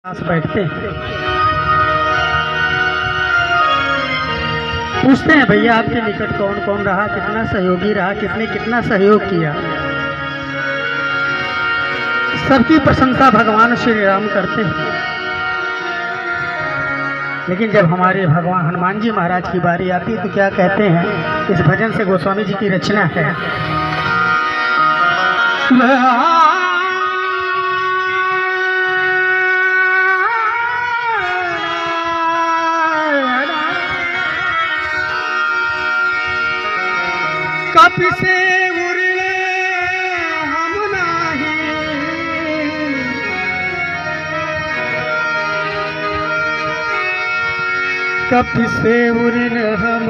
पास बैठते हैं, पूछते हैं भैया आपके निकट कौन कौन रहा, कितना सहयोगी रहा, किसने कितना सहयोग किया। सबकी प्रशंसा भगवान श्री राम करते हैं, लेकिन जब हमारे भगवान हनुमान जी महाराज की बारी आती है तो क्या कहते हैं। इस भजन से गोस्वामी जी की रचना है। कपि से उड़े हम नाही, कपि से उड़े हम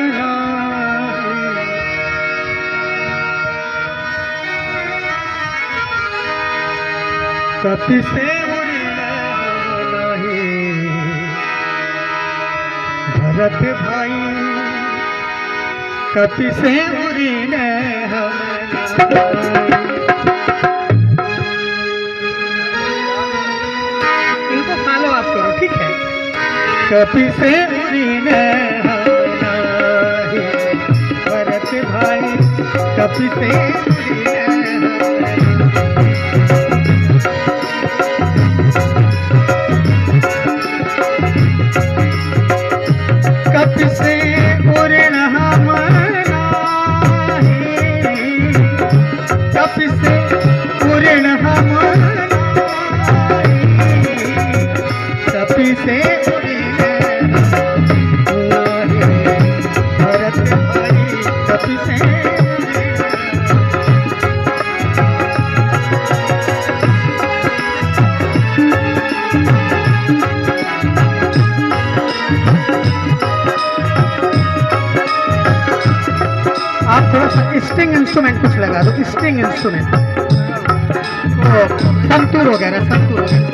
नाही, कपि से उड़े हम नाही। भरत भाई कपि से उड़े हम इनको फॉलो आप करो, ठीक है। कपि से उड़े हम नाही, भरत भाई कपि से उड़े कपि से उड़े हम, कपि से उड़े हम, कपि से उड़े नाही, भरत भाई कपि से आप थोड़ा सा स्ट्रिंग इंस्ट्रूमेंट कुछ लगा दो, स्ट्रिंग इंस्ट्रूमेंट, संतूर वगैरह, संतूर वगैरह।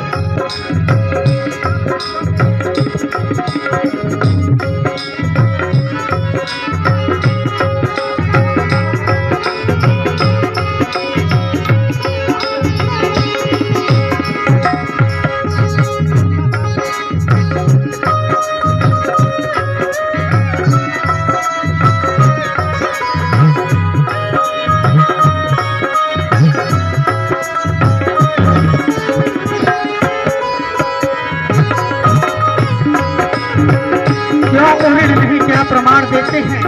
क्यों उन्हें नहीं क्या प्रमाण देते हैं।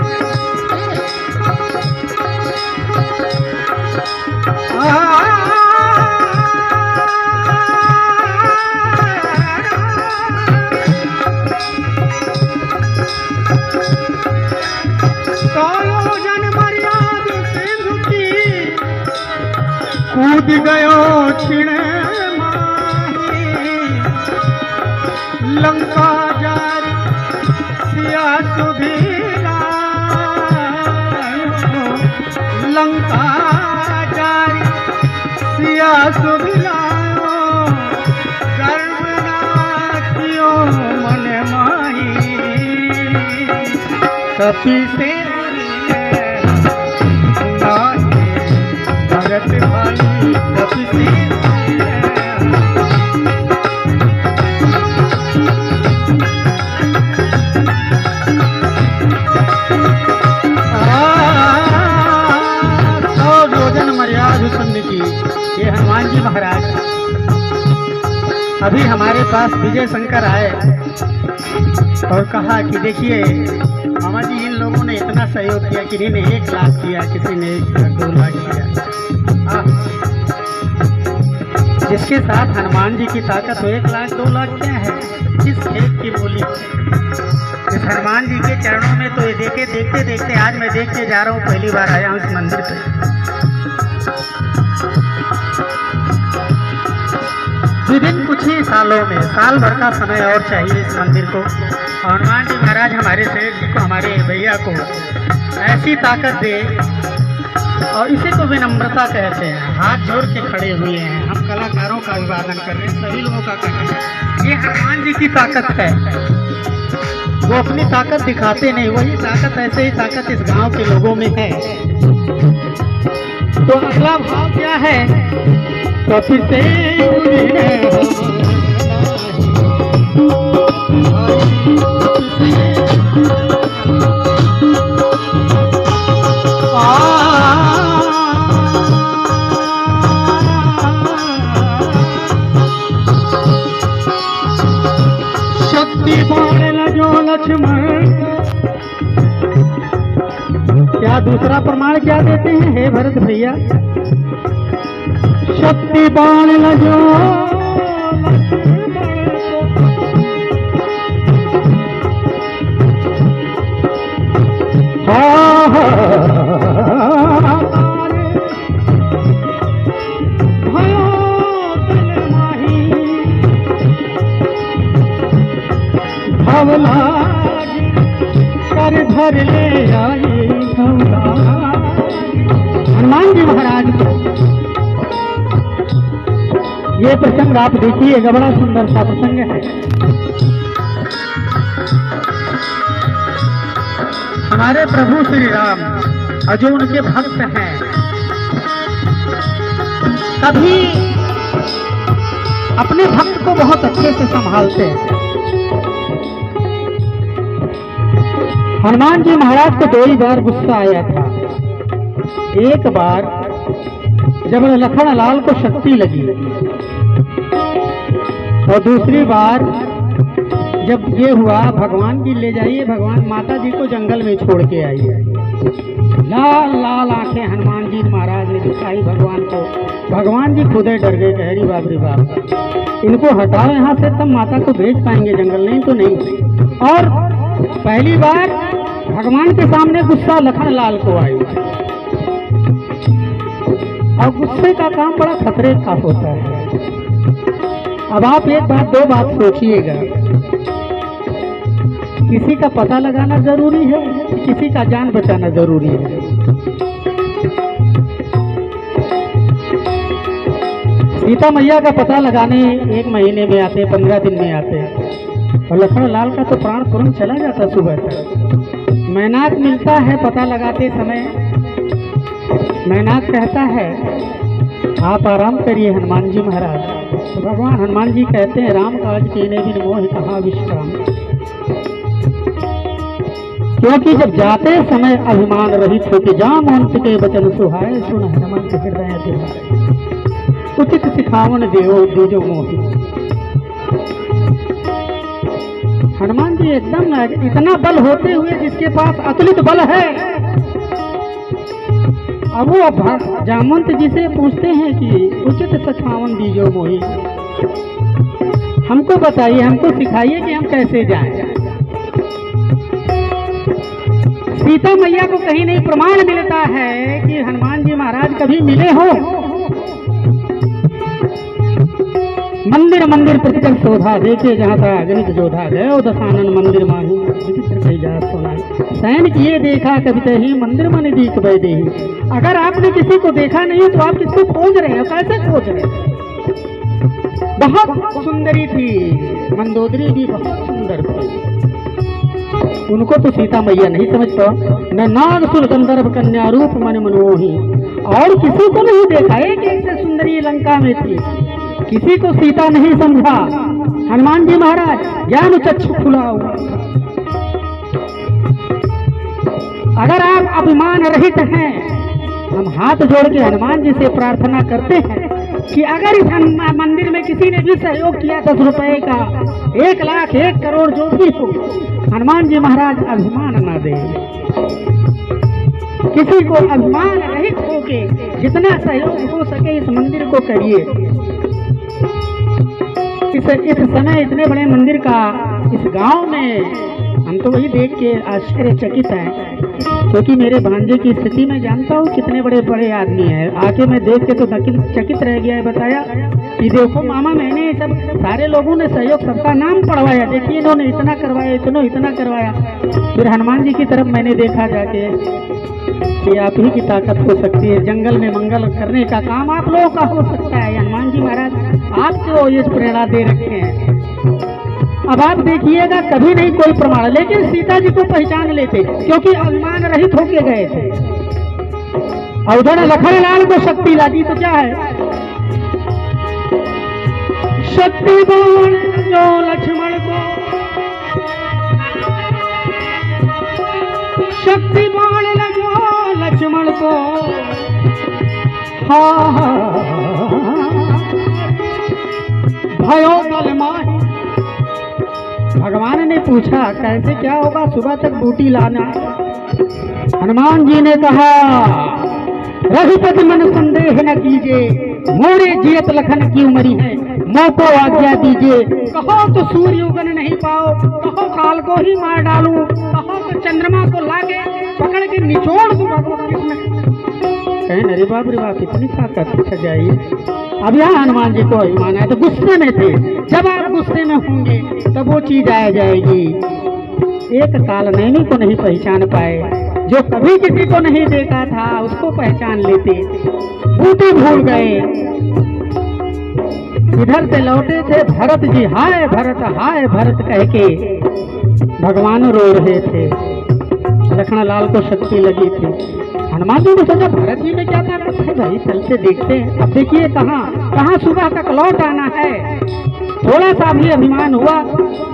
जन मर्याद सिंधु की कूद गयो छिण माही, लंका जारी सिया सुधीरा, लंका जारी सिया सुधीरा, गर्व ना कियो मन माही, कपि से भरत भाई कपि से की। ये हनुमान जी महाराज अभी हमारे पास विजय शंकर आए और कहा कि देखिए मामा जी इन लोगों ने इतना सहयोग किया, किसी ने 1 लाख किया, किसी ने 2 लाख किया। जिसके साथ हनुमान जी की ताकत हो, 1 लाख 2 लाख क्या है इस खेत की मूली। इस हनुमान जी के चरणों में तो ये देखते देखते आज मैं देख के जा रहा हूँ, पहली बार आया हूँ इस मंदिर पे। विभिन्न कुछ ही सालों में, साल भर का समय और चाहिए इस मंदिर को। हनुमान जी महाराज हमारे सेठ जी को, हमारे भैया को ऐसी ताकत दे, और इसी को विनम्रता कहते हैं। हाथ जोड़ के खड़े हुए हैं, हम कलाकारों का अभिवादन कर रहे हैं, सभी लोगों का कहना है ये हनुमान जी की ताकत है। वो अपनी ताकत दिखाते नहीं, वही ताकत, ऐसे ही ताकत इस गांव के लोगों में है। तो अगला भाव क्या है? कपि से उड़े हम क्या दूसरा प्रमाण क्या देते हैं हे भरत भैया? शक्ति बाण लजो कर धर ले आई हनुमान जी महाराज को ये प्रसंग आप देखिएगा, बड़ा सुंदर सा प्रसंग है। हमारे प्रभु श्री राम और जो उनके भक्त हैं सभी अपने भक्त को बहुत अच्छे से संभालते हैं। हनुमान जी महाराज को 2 बार गुस्सा आया था। एक बार जब लखन लाल को शक्ति लगी और दूसरी बार जब ये हुआ भगवान की ले जाइए, भगवान माता जी को जंगल में छोड़ के आइए। लाल लाल आंखें हनुमान जी महाराज ने दिखाई भगवान को। भगवान जी खुद डर गए, कह रही बाप रे बाप, इनको हटाओ यहाँ से तब माता को भेज पाएंगे जंगल, नहीं तो नहीं। और पहली बार भगवान के सामने गुस्सा लखन लाल को आई। और गुस्से का काम बड़ा खतरे का होता है। अब आप एक बात 2 बात सोचिएगा, किसी का पता लगाना जरूरी है, किसी का जान बचाना जरूरी है। सीता मैया का पता लगाने 1 महीने में आते, 15 दिन में आते, और लखन लाल का तो प्राण तुरंत चला जाता सुबह तक। मैनाक मिलता है पता लगाते समय। मैनाक कहता है आप आराम करिए हनुमान जी महाराज। तो भगवान हनुमान जी कहते हैं राम काज कीने बिन मोहि कहाँ विश्राम। क्योंकि जब जाते समय अभिमान रहित हो कि जाम अंत के वचन सुहाए, सुन हनुमान के हृदय दिहाए, उचित सिखावन देव दूजो मोहि। हनुमान जी एकदम इतना बल होते हुए जिसके पास अतुलित बल है, अब वो जामवंत जी से पूछते हैं कि उचित सिखावन दीजो मोहि, हमको बताइए, हमको सिखाइए कि हम कैसे जाएं। सीता मैया को कहीं नहीं प्रमाण मिलता है कि हनुमान जी महाराज कभी मिले हो। मंदिर मंदिर प्रतिदिन शोधा देखे जहाँ था गणित जोधा गए दशानन मंदिर माही विचित्र कही जा सोना सैन किए देखा कविता ही मंदिर मन दीख बैदे ही। अगर आपने किसी को देखा नहीं तो आप किसको खोज रहे हैं, कैसे खोज रहे हैं? बहुत सुंदरी थी मंदोदरी भी, बहुत सुंदर थी। उनको तो सीता मैया नहीं समझ पाओ। न नाग सुर गंधर्व कन्या रूप मन मनमोही, और किसी को नहीं देखा। एक से सुंदरी लंका में थी, किसी को सीता नहीं समझा। हनुमान जी महाराज ज्ञान चक्षु खुला हुआ। अगर आप अभिमान रहित हैं, हम हाथ जोड़ के हनुमान जी से प्रार्थना करते हैं कि अगर इस मंदिर में किसी ने भी सहयोग किया 10 रुपए का, 1 लाख 1 करोड़ जो भी हो, हनुमान जी महाराज अभिमान न दे। किसी को अभिमान रहित होके जितना सहयोग हो सके इस मंदिर को करिए। इस समय इतने बड़े मंदिर का इस गांव में हम तो वही देख के आश्चर्यचकित हैं, क्योंकि मेरे भांजे की स्थिति में जानता हूँ कितने बड़े बड़े आदमी हैं। आके मैं देख के तो चकित रह गया है। बताया कि देखो मामा, मैंने सब सारे लोगों ने सहयोग, सबका नाम पढ़वाया, देखिए इन्होंने इतना करवाया, इतना करवाया। फिर हनुमान जी की तरफ मैंने देखा जाके कि आप ही की ताकत हो सकती है, जंगल में मंगल करने का काम आप लोगों का हो सकता है। हनुमान जी महाराज आपको ये प्रेरणा दे रखे हैं। अब आप देखिएगा कभी नहीं कोई प्रमाण, लेकिन सीता जी को पहचान लेते क्योंकि अभिमान रहित होके गए थे। और उधर लखन लाल को शक्ति लगी तो क्या है, शक्ति बाण जो लक्ष्मण को भयो दल माही। भगवान ने पूछा कैसे क्या होगा, सुबह तक बूटी लाना। हनुमान जी ने कहा रघुपति मन संदेह न कीजिए, मोरे जियत लखन की उमरी है, मोह को आज्ञा दीजिए। कहो तो सूर्य उगन नहीं पाओ, कहो काल को ही मार डालूं, कहो तो चंद्रमा को लाके पकड़ के निचोड़ दूं। कहें अरे बाप रे बाप, इतनी ताकत जाइए। अब यहाँ हनुमान जी को अभिमान है, तो गुस्से में थे। जब आप गुस्से में होंगे तब वो चीज आ जाएगी। एक कालनेमी को नहीं पहचान पाए, जो कभी किसी को नहीं देखा था उसको पहचान लेते। बूटी भूल गए। इधर से लौटे थे भरत जी, हाय भरत कह के भगवान रो रहे थे। लखन लाल को शक्ति लगी थी। हनुमान जी ने सोचा भरत जी में क्या ताकत है भाई, चल से देखते हैं। अब देखिए कहाँ सुबह तक लौट आना है। थोड़ा सा भी अभिमान हुआ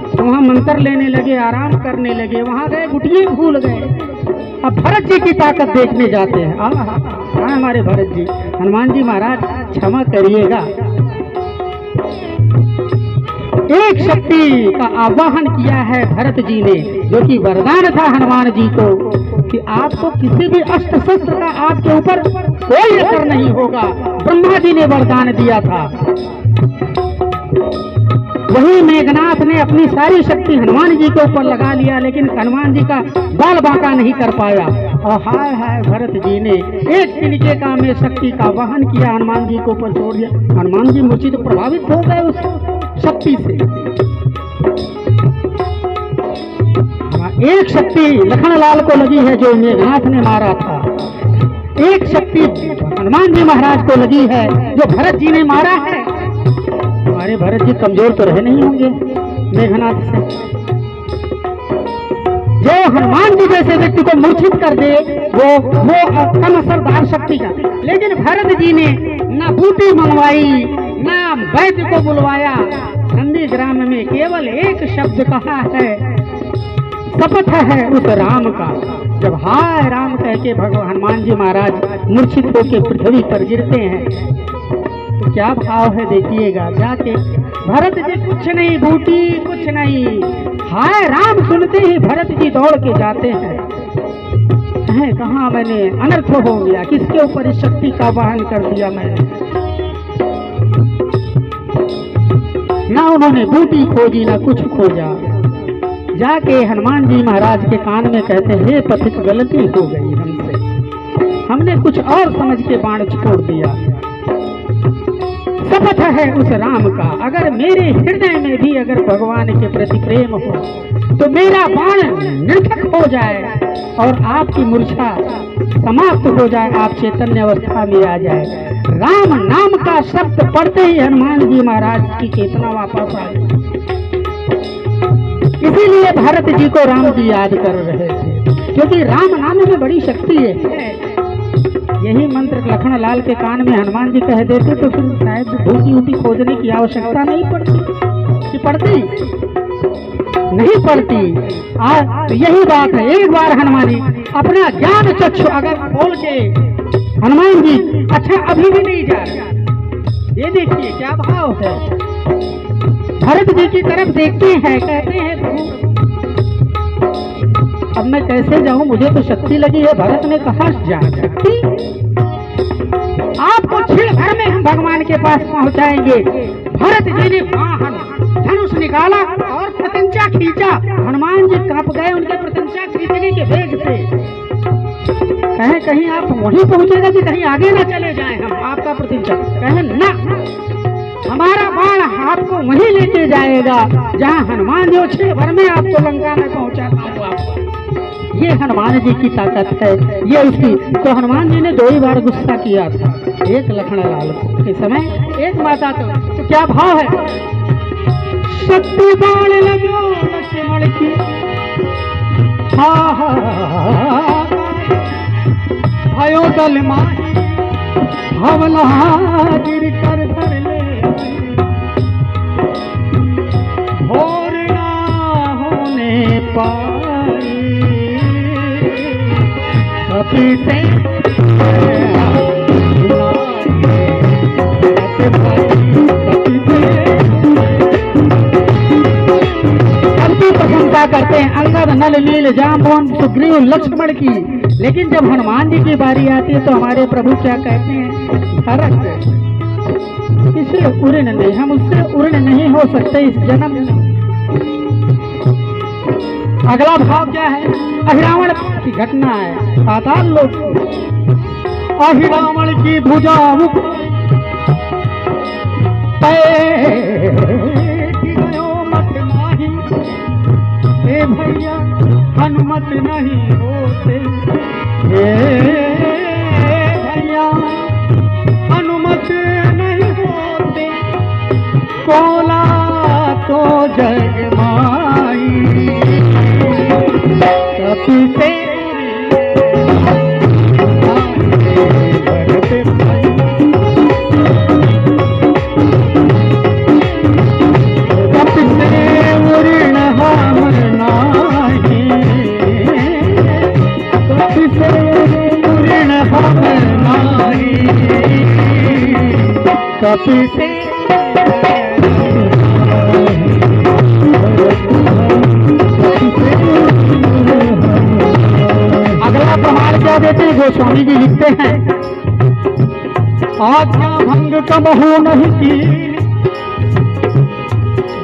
तो वहाँ मंत्र लेने लगे, आराम करने लगे। वहाँ गए गुटिये भूल गए। अब भरत जी की ताकत देखने जाते हैं। हाँ हमारे भरत जी। हनुमान जी महाराज क्षमा करिएगा, एक शक्ति का आवाहन किया है भरत जी ने, जो कि वरदान था हनुमान जी को कि आपको किसी भी अस्त्र शस्त्र का आपके ऊपर कोई असर नहीं होगा। ब्रह्मा जी ने वरदान दिया था। वही मेघनाथ ने अपनी सारी शक्ति हनुमान जी के ऊपर लगा लिया, लेकिन हनुमान जी का बाल बांका नहीं कर पाया। और हाय भरत जी ने एक तिनके का में शक्ति का वाहन किया, हनुमान जी को ऊपर छोड़ दिया। हनुमान जी मूर्छित प्रभावित हो गए उस शक्ति से। एक शक्ति लखनलाल को लगी है जो मेघनाथ ने मारा था, एक शक्ति हनुमान जी महाराज को लगी है जो भरत जी ने मारा है। हमारे भरत जी कमजोर तो रहे नहीं होंगे मेघनाथ से। जो हनुमान जी जैसे व्यक्ति को मूर्छित कर दे वो कम असरदार शक्ति का। लेकिन भरत जी ने न बूटी मंगवाई न वैद्य को बुलवाया। नंदी ग्राम में केवल एक शब्द कहा है, शपथ है उस राम का। जब हाय राम कह के भगवान हनुमान जी महाराज मूर्छित होकर पृथ्वी पर गिरते हैं तो क्या भाव है देखिएगा जाके। भरत जी कुछ नहीं, बूटी कुछ नहीं, हाय राम सुनते ही भरत जी दौड़ के जाते हैं। कहाँ मैंने अनर्थ हो गया, किसके ऊपर इस शक्ति का वाहन कर दिया मैंने। ना उन्होंने बूटी खोजी ना कुछ खोजा। जाके हनुमान जी महाराज के कान में कहते, हे पथिक गलती हो गई हमसे, हमने कुछ और समझ के बाण छोड़ दिया। शपथ है उस राम का, अगर मेरे हृदय में भी अगर भगवान के प्रति प्रेम हो तो मेरा बाण निरर्थक हो जाए और आपकी मूर्छा समाप्त हो जाए, आप चैतन्य अवस्था में आ जाए। राम नाम का शब्द पढ़ते ही हनुमान जी महाराज की चेतना वापस आ गई। इसीलिए भरत जी को राम जी याद कर रहे थे, क्योंकि राम नाम में बड़ी शक्ति है। यही मंत्र लखनलाल के कान में हनुमान जी कह देते तो फिर शायद बूटी ऊटी खोजने की आवश्यकता नहीं पड़ती। कि पड़ती नहीं पड़ती। तो यही बात है। एक बार हनुमान जी अपना ज्ञान चक्षु अगर खोल के हनुमान जी अच्छा अभी भी नहीं जा रहा, ये देखिए क्या भाव है। भरत जी की तरफ देखते हैं, कहते हैं प्रभु अब मैं कैसे जाऊं, मुझे तो शक्ति लगी है। भरत ने कहा जा शक्ति, आपको क्षण भर में हम भगवान के पास पहुंचाएंगे। भरत जी ने धनुष निकाला और प्रत्यंचा खींचा। हनुमान जी कांप गए उनके प्रत्यंचा खींचने के वेग से। कहीं आप वहीं पहुंचेगा कि कहीं आगे ना चले जाएं हम आपका प्रत्यंचा। कहे ना, हमारा बाण आपको वहीं लेके जाएगा जहां हनुमान जी क्षण भर में आपको लंका में पहुंचाता हूँ आपको। ये हनुमान जी की ताकत है, ये उसकी। तो हनुमान जी ने 2 बार गुस्सा किया था, एक लखनलाल के समय, एक माता को। तो क्या भाव है, शक्ति बाण लगो लक्ष्मण की, भयो दल माही, हवला गिर कर धर ले, भोर ना होने पाई, कभी से क्या करते हैं, अंगद नल नील जाम्बुवन सुग्रीव लक्ष्मण की, लेकिन जब हनुमान जी की बारी आती है तो हमारे प्रभु क्या कहते हैं, भरत इसे उड़न नहीं, हम उससे उड़न नहीं हो सकते इस जन्म में। अगला भाव क्या है, अहिरावण की घटना है, पाताल लोक अहिरावण की भुजा मत नहीं, हे भैया हनुमत नहीं होते, हे भैया हनुमत नहीं होते, कोला तो जग माई कपि से कपि से अगला प्रमाण क्या देते हैं, गोस्वामी जी लिखते हैं, आज्ञा भंग कबहू नहीं की,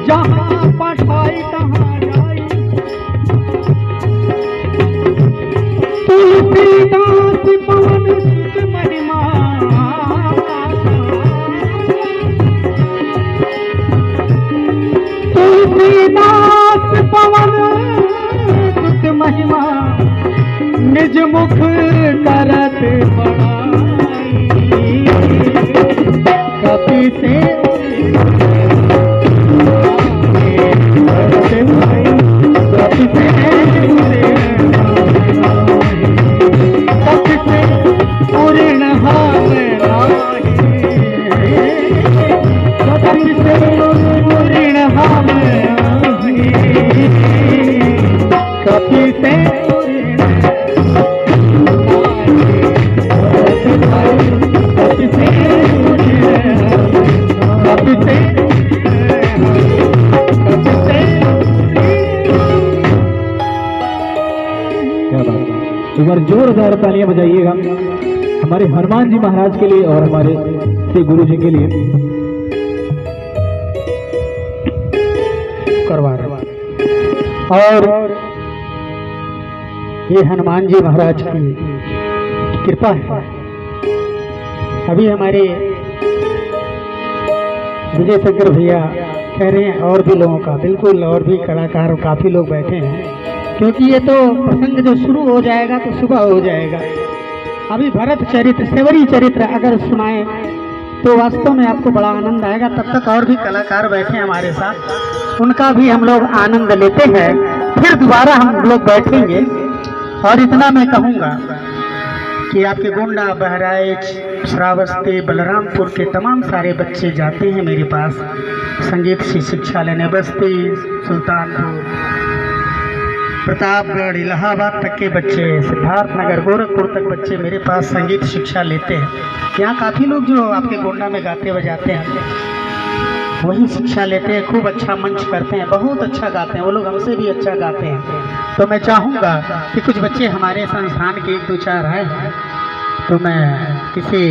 जहाँ पठाई तहाँ जाई, तुलसीदास पवन सुत महिमा, तुलसीदास पवन सुत महिमा, निज मुख करत बड़ाई, कपि से पूर्ण हम पूर्ण हम कपि से एक बार जोरदार तालियां बजाइएगा हमारे हनुमान जी महाराज के लिए और हमारे श्री गुरु जी के लिए। करवा रहे और ये हनुमान जी महाराज की कृपा है। अभी हमारे विजय शंकर भैया कह रहे हैं और भी लोगों का, बिल्कुल और भी कलाकार काफी लोग बैठे हैं, क्योंकि ये तो प्रसंग जो शुरू हो जाएगा तो सुबह हो जाएगा। अभी भरत चरित्र सेवरी चरित्र अगर सुनाए तो वास्तव में आपको बड़ा आनंद आएगा। तब तक और भी कलाकार बैठे हैं हमारे साथ, उनका भी हम लोग आनंद लेते हैं, फिर दोबारा हम लोग बैठेंगे। और इतना मैं कहूँगा कि आपके गोंडा, बहराइच, श्रावस्ती, बलरामपुर के तमाम सारे बच्चे जाते हैं मेरे पास संगीत की शिक्षा लेने, बस्ती, सुल्तानपुर, प्रतापगढ़, इलाहाबाद तक के बच्चे, सिद्धार्थनगर, गोरखपुर तक बच्चे मेरे पास संगीत शिक्षा लेते हैं। यहाँ काफ़ी लोग जो आपके गोंडा में गाते बजाते हैं वही शिक्षा लेते हैं, खूब अच्छा मंच करते हैं, बहुत अच्छा गाते हैं, वो लोग हमसे भी अच्छा गाते हैं। तो मैं चाहूँगा कि कुछ बच्चे हमारे संस्थान के 1 2 4 हैं, तो मैं किसी